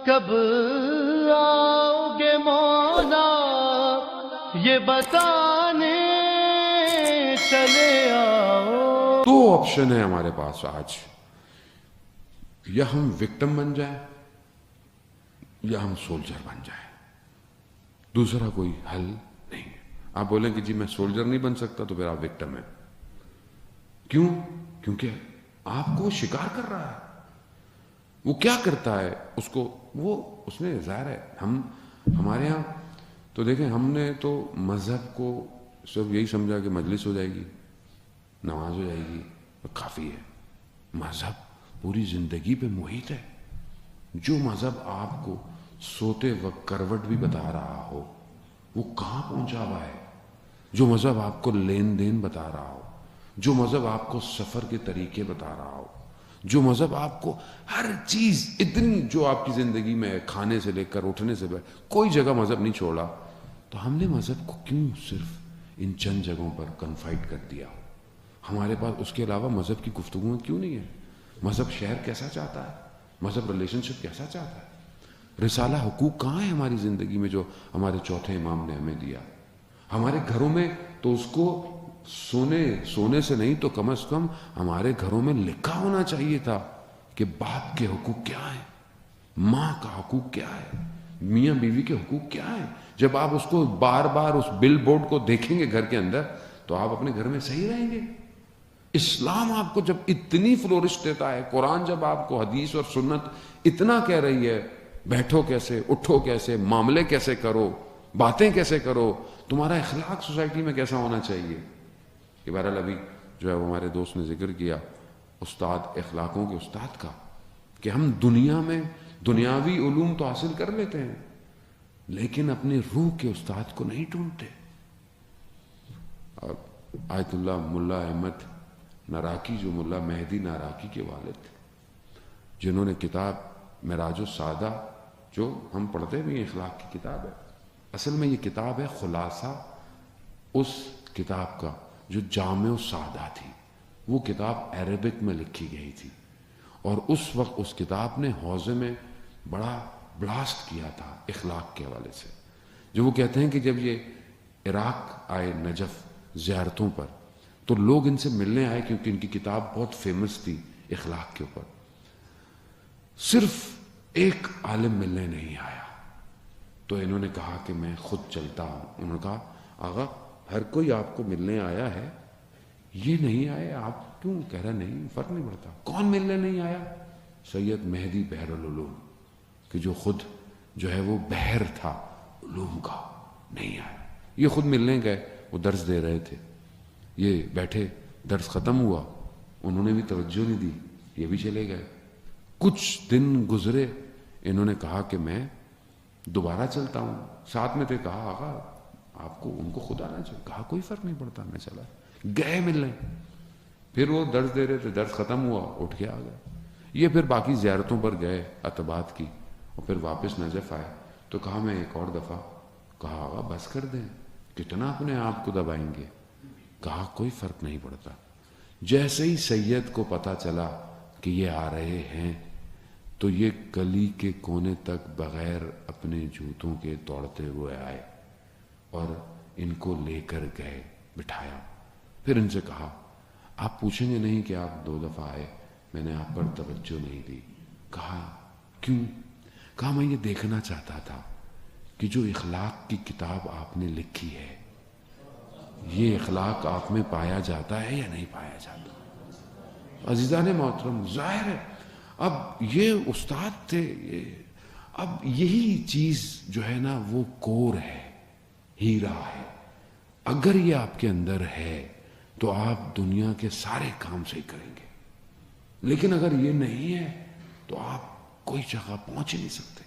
کب آؤ گے مولا یہ بتانے چلے آؤ. دو آپشن ہے ہمارے پاس آج، یا ہم وکٹم بن جائیں یا ہم سولجر بن جائیں، دوسرا کوئی حل نہیں ہے. آپ بولیں کہ جی میں سولجر نہیں بن سکتا تو پھر آپ وکٹم ہیں. کیوں؟ کیونکہ آپ کو شکار کر رہا ہے. وہ کیا کرتا ہے اس کو، اس نے ظاہر ہے ہمارے ہاں تو دیکھیں، ہم نے تو مذہب کو صرف یہی سمجھا کہ مجلس ہو جائے گی، نماز ہو جائے گی، کافی ہے. مذہب پوری زندگی پہ محیط ہے. جو مذہب آپ کو سوتے وقت کروٹ بھی بتا رہا ہو وہ کہاں پہنچا ہوا ہے. جو مذہب آپ کو لین دین بتا رہا ہو، جو مذہب آپ کو سفر کے طریقے بتا رہا ہو، جو مذہب آپ کو ہر چیز اتنی جو آپ کی زندگی میں ہے، کھانے سے لے کر اٹھنے سے کوئی جگہ مذہب نہیں چھوڑا، تو ہم نے مذہب کو کیوں صرف ان چند جگہوں پر کنفائڈ کر دیا؟ ہمارے پاس اس کے علاوہ مذہب کی گفتگویں کیوں نہیں ہے؟ مذہب شہر کیسا چاہتا ہے؟ مذہب ریلیشن شپ کیسا چاہتا ہے؟ رسالہ حقوق کہاں ہے ہماری زندگی میں جو ہمارے چوتھے امام نے ہمیں دیا؟ ہمارے گھروں میں تو اس کو سونے سے نہیں تو کم از کم ہمارے گھروں میں لکھا ہونا چاہیے تھا کہ باپ کے حقوق کیا ہیں، ماں کا حقوق کیا ہے، میاں بیوی کے حقوق کیا ہیں. جب آپ اس کو بار بار اس بل بورڈ کو دیکھیں گے گھر کے اندر تو آپ اپنے گھر میں صحیح رہیں گے. اسلام آپ کو جب اتنی فلورش دیتا ہے، قرآن جب آپ کو حدیث اور سنت اتنا کہہ رہی ہے بیٹھو کیسے، اٹھو کیسے، معاملے کیسے کرو، باتیں کیسے کرو، تمہارا اخلاق سوسائٹی میں کیسا ہونا چاہیے. کہ بہرحال ابھی جو ہے وہ ہمارے دوست نے ذکر کیا استاد، اخلاقوں کے استاد کا، کہ ہم دنیا میں دنیاوی علوم تو حاصل کر لیتے ہیں لیکن اپنی روح کے استاد کو نہیں ڈھونڈتے. اور آیت اللہ ملا احمد ناراکی، جو ملا مہدی ناراکی کے والد تھے، جنہوں نے کتاب معراج السعادہ جو ہم پڑھتے بھی ہیں، اخلاق کی کتاب ہے، اصل میں یہ کتاب ہے خلاصہ اس کتاب کا جو جامع السعادہ تھی. وہ کتاب عربک میں لکھی گئی تھی اور اس وقت اس کتاب نے حوزے میں بڑا بلاسٹ کیا تھا اخلاق کے حوالے سے. جو وہ کہتے ہیں کہ جب یہ عراق آئے نجف زیارتوں پر تو لوگ ان سے ملنے آئے کیونکہ ان کی کتاب بہت فیمس تھی اخلاق کے اوپر. صرف ایک عالم ملنے نہیں آیا تو انہوں نے کہا کہ میں خود چلتا ہوں. انہوں نے کہا آغا ہر کوئی آپ کو ملنے آیا ہے، یہ نہیں آئے، آپ کیوں؟ کہہ رہا نہیں، فرق نہیں پڑتا. کون ملنے نہیں آیا؟ سید مہدی بحر العلوم، کہ جو خود جو ہے وہ بحر تھا علوم کا، نہیں آیا. یہ خود ملنے گئے، وہ درس دے رہے تھے، یہ بیٹھے، درس ختم ہوا، انہوں نے بھی توجہ نہیں دی، یہ بھی چلے گئے. کچھ دن گزرے، انہوں نے کہا کہ میں دوبارہ چلتا ہوں. ساتھ میں تھے، کہا آقا آپ کو ان کو خود آنا چاہیے. کہا کوئی فرق نہیں پڑتا، میں چلا. گئے ملنے، پھر وہ درس دے رہے تھے، درس ختم ہوا، اٹھ کے آ گئے. یہ پھر باقی زیارتوں پر گئے عتبات کی، اور پھر واپس نجف آئے تو کہا میں ایک اور دفعہ. کہا آقا بس کر دیں، کتنا اپنے آپ کو دبائیں گے. کہا کوئی فرق نہیں پڑتا. جیسے ہی سید کو پتا چلا کہ یہ آ رہے ہیں تو یہ گلی کے کونے تک بغیر اپنے جوتوں کے دوڑتے ہوئے آئے اور ان کو لے کر گئے، بٹھایا. پھر ان سے کہا آپ پوچھیں گے نہیں کہ آپ 2 دفعہ آئے، میں نے آپ پر توجہ نہیں دی. کہا کیوں؟ کہا میں یہ دیکھنا چاہتا تھا کہ جو اخلاق کی کتاب آپ نے لکھی ہے یہ اخلاق آپ میں پایا جاتا ہے یا نہیں پایا جاتا. عزیزان محترم، ظاہر ہے اب یہ استاد تھے، اب یہی چیز جو ہے نا وہ کور ہے، ہیرا ہے. اگر یہ آپ کے اندر ہے تو آپ دنیا کے سارے کام صحیح کریں گے، لیکن اگر یہ نہیں ہے تو آپ کوئی جگہ پہنچ ہی نہیں سکتے.